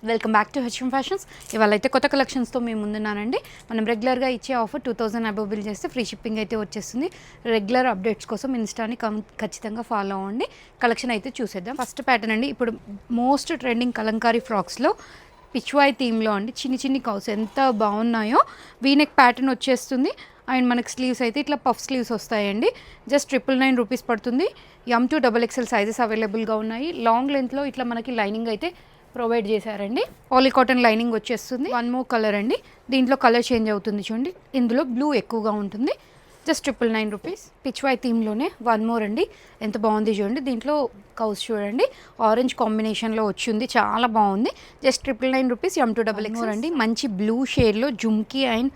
Welcome back to HM fashions. ఇవాళ అయితే కొత్త కలెక్షన్స్తో మేము ముందున్నానండి. మనం రెగ్యులర్గా ఇచ్చే ఆఫర్ 2000 అబోవ్ బిల్ చేస్తే ఫ్రీ షిప్పింగ్ అయితే వచ్చేస్తుంది. రెగ్యులర్ అప్డేట్స్ కోసం ఇన్స్టాని ఖచ్చితంగా ఫాలో అవ్వండి. కలెక్షన్ అయితే చూసేద్దాం. ఫస్ట్ ప్యాటర్న్ అండి, ఇప్పుడు మోస్ట్ ట్రెండింగ్ కలంకారీ ఫ్రాక్స్లో పిచ్వాయ్ థీమ్లో అండి. చిన్ని కౌస్ ఎంత బాగున్నాయో. వీనెక్ ప్యాటర్న్ వచ్చేస్తుంది అండ్ మనకి స్లీవ్స్ అయితే ఇట్లా పఫ్ స్లీవ్స్ వస్తాయండి. జస్ట్ 999 రూపీస్ పడుతుంది. M to XXL సైజెస్ అవైలబుల్గా ఉన్నాయి. లాంగ్ లెంత్లో ఇట్లా మనకి లైనింగ్ అయితే ప్రొవైడ్ చేశారండి. పాలీ కాటన్ లైనింగ్ వచ్చేస్తుంది. వన్ మోర్ కలర్ అండి, దీంట్లో కలర్ చేంజ్ అవుతుంది చూడండి. ఇందులో బ్లూ ఎక్కువగా ఉంటుంది. Just 999 rupees. పిచ్వాయ్ థీమ్లోనే వన్ మోర్ అండి, ఎంత బాగుంది చూడండి. దీంట్లో కౌస్ చూడండి, ఆరెంజ్ కాంబినేషన్లో వచ్చింది, చాలా బాగుంది. Just 999 rupees. M to XXL అండి. మంచి బ్లూ షేడ్లో జుమ్కీ అండ్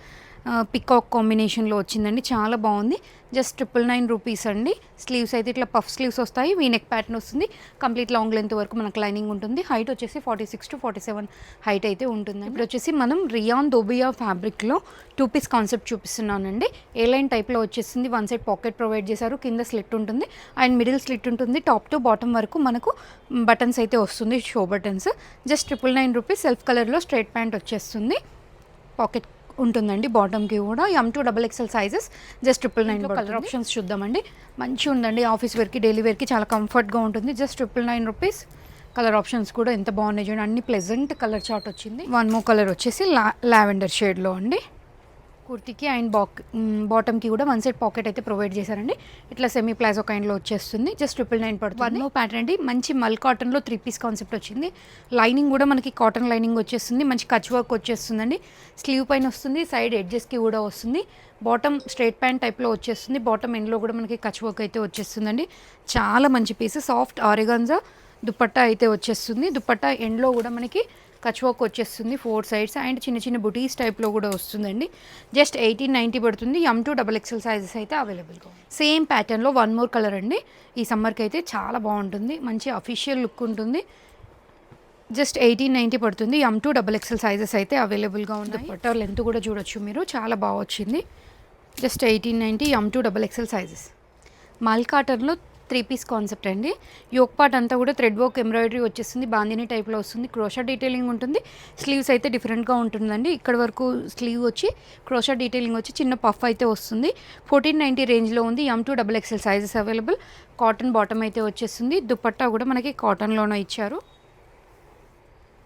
పికాక్ కాంబినేషన్లో వచ్చిందండి, చాలా బాగుంది. జస్ట్ 999 రూపీస్ అండి. స్లీవ్స్ అయితే ఇట్లా పఫ్ స్లీవ్స్ వస్తాయి. వీనెక్ ప్యాటర్న్ వస్తుంది. కంప్లీట్ లాంగ్ లెంత్ వరకు మనకు లైనింగ్ ఉంటుంది. హైట్ వచ్చేసి 46 to 47 హైట్ అయితే ఉంటుంది. ఇప్పుడు వచ్చేసి మనం రియాన్ దోబియా ఫ్యాబ్రిక్లో 2 పీస్ కాన్సెప్ట్ చూపిస్తున్నానండి. ఏ లైన్ టైప్లో వచ్చేసింది. వన్ సైడ్ పాకెట్ ప్రొవైడ్ చేశారు, కింద స్లిట్ ఉంటుంది అండ్ మిడిల్ స్లిట్ ఉంటుంది. టాప్ టు బాటమ్ వరకు మనకు బటన్స్ అయితే వస్తుంది, show buttons. Just 999 rupees. Self కలర్లో స్ట్రైట్ ప్యాంట్ వచ్చేస్తుంది, పాకెట్ ఉంటుందండి బాటమ్కి కూడా. M to XXL sizes. Just 999. Colour options చూద్దామండి. మంచిగా ఉందండి, ఆఫీస్ వేర్కి డైలీ వేర్కి చాలా కంఫర్ట్గా ఉంటుంది. Just 999 rupees. కలర్ ఆప్షన్స్ కూడా ఎంత బాగున్నాయి చూడండి, అన్ని ప్లెజెంట్ కలర్ చార్ట్ వచ్చింది. వన్ మో కలర్ వచ్చేసి లావెండర్ షేడ్లో అండి. కుర్తీకి అండ్ బాటమ్కి కూడా వన్ సైడ్ పాకెట్ అయితే ప్రొవైడ్ చేశారండి. ఇట్లా సెమీ ప్లాజో కైండ్లో వచ్చేస్తుంది. జస్ట్ 999 పడుతుంది. వన్ మో ప్యాటర్న్ అండి, మంచి మల్ కాటన్లో 3 పీస్ కాన్సెప్ట్ వచ్చింది. లైనింగ్ కూడా మనకి కాటన్ లైనింగ్ వచ్చేస్తుంది. మంచి కచ్ వర్క్ వచ్చేస్తుందండి. స్లీవ్ పైన వస్తుంది, సైడ్ ఎడ్జెస్కి కూడా వస్తుంది. బాటమ్ స్ట్రైట్ ప్యాంట్ టైప్లో వచ్చేస్తుంది. బాటమ్ ఎండ్లో కూడా మనకి కచ్ వర్క్ అయితే వచ్చేస్తుందండి. చాలా మంచి పీస్. సాఫ్ట్ ఆరిగాన్జా దుపట్టా అయితే వచ్చేస్తుంది. దుపట్టా ఎండ్లో కూడా మనకి కచ్ వర్క్ వచ్చేస్తుంది 4 సైడ్స్ అండ్ చిన్న బుటీస్ టైప్లో కూడా వస్తుందండి. జస్ట్ 1890 పడుతుంది. M to XXL సైజెస్ అయితే అవైలబుల్గా ఉంది. సేమ్ ప్యాటర్న్లో వన్ మోర్ కలర్ అండి. ఈ సమ్మర్కి అయితే చాలా బాగుంటుంది, మంచి అఫీషియల్ లుక్ ఉంటుంది. జస్ట్ 1890 పడుతుంది. M to XXL సైజెస్ అయితే అవైలబుల్గా ఉంది. దుపట్టా లెంత్ కూడా చూడొచ్చు మీరు, చాలా బాగా వచ్చింది. Just 1890. M to XXL sizes. మల్ కాటన్లో 3 పీస్ కాన్సెప్ట్ అండి. యోక్ పార్ట్ అంతా కూడా థ్రెడ్ వర్క్ ఎంబ్రాయిడరీ వచ్చేస్తుంది, బాందిని టైప్లో వస్తుంది. క్రోషా డీటెయిలింగ్ ఉంటుంది. స్లీవ్స్ అయితే డిఫరెంట్గా ఉంటుందండి. ఇక్కడ వరకు స్లీవ్ వచ్చి క్రోషా డీటెయిలింగ్ వచ్చి చిన్న పఫ్ అయితే వస్తుంది. 1490 రేంజ్లో ఉంది. M to XXL sizes available. Cotton bottom అయితే వచ్చేస్తుంది. దుపట్టా కూడా మనకి కాటన్లోనే ఇచ్చారు.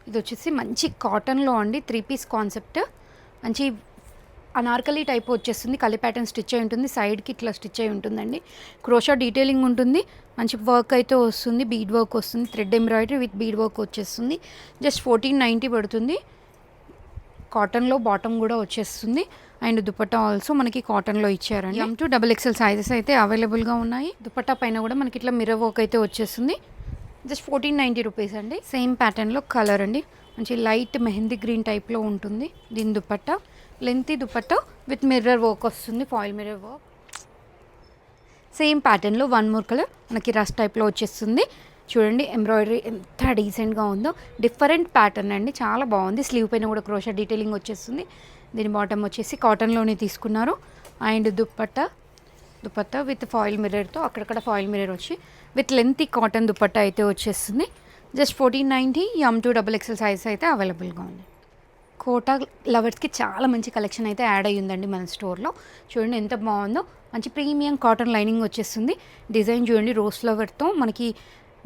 ఇది వచ్చేసి మంచి కాటన్లో అండి, 3 పీస్ కాన్సెప్ట్. మంచి అనార్కలి టైప్ వచ్చేస్తుంది. కలి ప్యాటర్న్ స్టిచ్ అయి ఉంటుంది, సైడ్కి ఇట్లా స్టిచ్ అయి ఉంటుందండి. క్రోషా డీటెయిలింగ్ ఉంటుంది. మంచి వర్క్ అయితే వస్తుంది, బీడ్ వర్క్ వస్తుంది. Thread embroidery with bead work వచ్చేస్తుంది. జస్ట్ 1490 పడుతుంది. కాటన్లో బాటమ్ కూడా వచ్చేస్తుంది అండ్ దుపట్టా ఆల్సో మనకి కాటన్లో ఇచ్చారండి. M to XXL సైజెస్ అయితే అవైలబుల్గా ఉన్నాయి. దుపట్టా పైన కూడా మనకి ఇట్లా మిర్రర్ వర్క్ అయితే వచ్చేస్తుంది. జస్ట్ 1490 రూపీస్ అండి. సేమ్ ప్యాటర్న్లో కలర్ అండి, మంచి లైట్ మెహందీ గ్రీన్ టైప్లో ఉంటుంది. దీని dupatta lengthy dupatta with mirror work వస్తుంది, ఫాయిల్ మిర్రర్ వర్క్. సేమ్ ప్యాటర్న్లో వన్ మోర్ కలర్ మనకి రస్ట్ టైప్లో వచ్చేస్తుంది. చూడండి ఎంబ్రాయిడరీ ఎంత డీసెంట్గా ఉందో. డిఫరెంట్ ప్యాటర్న్ అండి, చాలా బాగుంది. స్లీవ్ పైన కూడా క్రోషా డీటెయిలింగ్ వచ్చేస్తుంది. దీని బాటమ్ వచ్చేసి కాటన్లోనే తీసుకున్నారు అండ్ దుపట్టా విత్ ఫాయిల్ మిర్రర్తో అక్కడక్కడ ఫాయిల్ మిర్రర్ వచ్చి విత్ లెంతీ కాటన్ దుపట్టా అయితే వచ్చేస్తుంది. Just 1490. M to XXL size అయితే అవైలబుల్గా ఉంది. కోటా లవర్స్కి చాలా మంచి కలెక్షన్ అయితే యాడ్ అయ్యిందండి మన స్టోర్లో. చూడండి ఎంత బాగుందో. మంచి ప్రీమియం కాటన్ లైనింగ్ వచ్చేస్తుంది. డిజైన్ చూడండి, రోజ్ ఫ్లవర్తో మనకి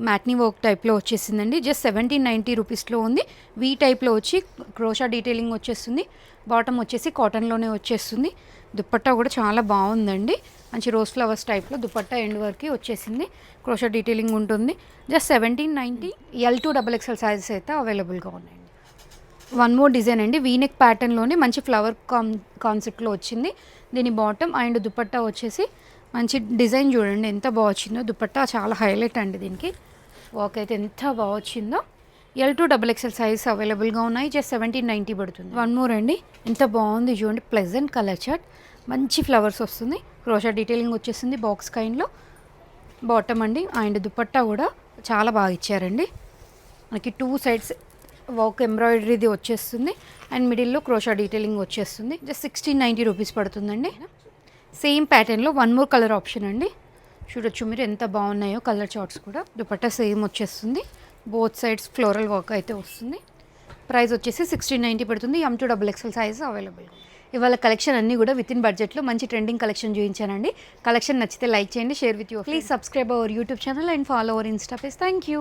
మ్యాట్నీ వర్క్ టైప్లో వచ్చేసిందండి. జస్ట్ 1790 రూపీస్లో ఉంది. వీ టైప్లో వచ్చి క్రోషా డీటెయిలింగ్ వచ్చేస్తుంది. బాటమ్ వచ్చేసి కాటన్లోనే వచ్చేస్తుంది. దుపట్టా కూడా చాలా బాగుందండి, మంచి రోజ్ ఫ్లవర్స్ టైప్లో దుపట్టా ఎండ్ వరకు వచ్చేసింది. క్రోషా డీటెయిలింగ్ ఉంటుంది. Just 1790. L to XXL sizes అయితే అవైలబుల్గా ఉన్నాయండి. వన్ మోర్ డిజైన్ అండి, వీనెక్ ప్యాటర్న్లోనే మంచి ఫ్లవర్ కాన్సెప్ట్లో వచ్చింది. దీని బాటమ్ అండ్ దుపట్టా వచ్చేసి మంచి డిజైన్ చూడండి ఎంత బాగా వచ్చిందో. దుపట్టా చాలా హైలైట్ అండి, దీనికి వర్క్ అయితే ఎంత బాగా వచ్చిందో. L to XXL సైజ్ అవైలబుల్గా ఉన్నాయి. జస్ట్ 1790 పడుతుంది. వన్ మోర్ అండి, ఎంత బాగుంది చూడండి, ప్లెజెంట్ కలర్ చార్ట్, మంచి ఫ్లవర్స్ వస్తుంది. క్రోషా డీటెయిలింగ్ వచ్చేస్తుంది బాక్స్ కైండ్లో. బాటమ్ అండి. అండ్ దుపట్టా కూడా చాలా బాగా ఇచ్చారండి. మనకి 2 సైడ్స్ వర్క్ ఎంబ్రాయిడరీది వచ్చేస్తుంది అండ్ మిడిల్లో క్రోషా డీటెయిలింగ్ వచ్చేస్తుంది. జస్ట్ 1690 రూపీస్ పడుతుందండి. సేమ్ ప్యాటర్న్లో 1 మోర్ కలర్ ఆప్షన్ అండి. చూడొచ్చు మీరు ఎంత బాగున్నాయో కలర్ చార్ట్స్ కూడా. దుపట్టా సేమ్ వచ్చేస్తుంది. బోత్ సైడ్స్ ఫ్లోరల్ వర్క్ అయితే వస్తుంది. ప్రైస్ వచ్చేసి 1690 పడుతుంది. M2XXL size available. ఇవాళ కలెక్షన్ అన్నీ కూడా విత్ ఇన్ బడ్జెట్లో మంచి ట్రెండింగ్ కలెక్షన్ చూపించానండి. కలెక్షన్ నచ్చితే లైక్ చేయండి, share with you. Please subscribe our YouTube channel and follow our Insta page. Thank you.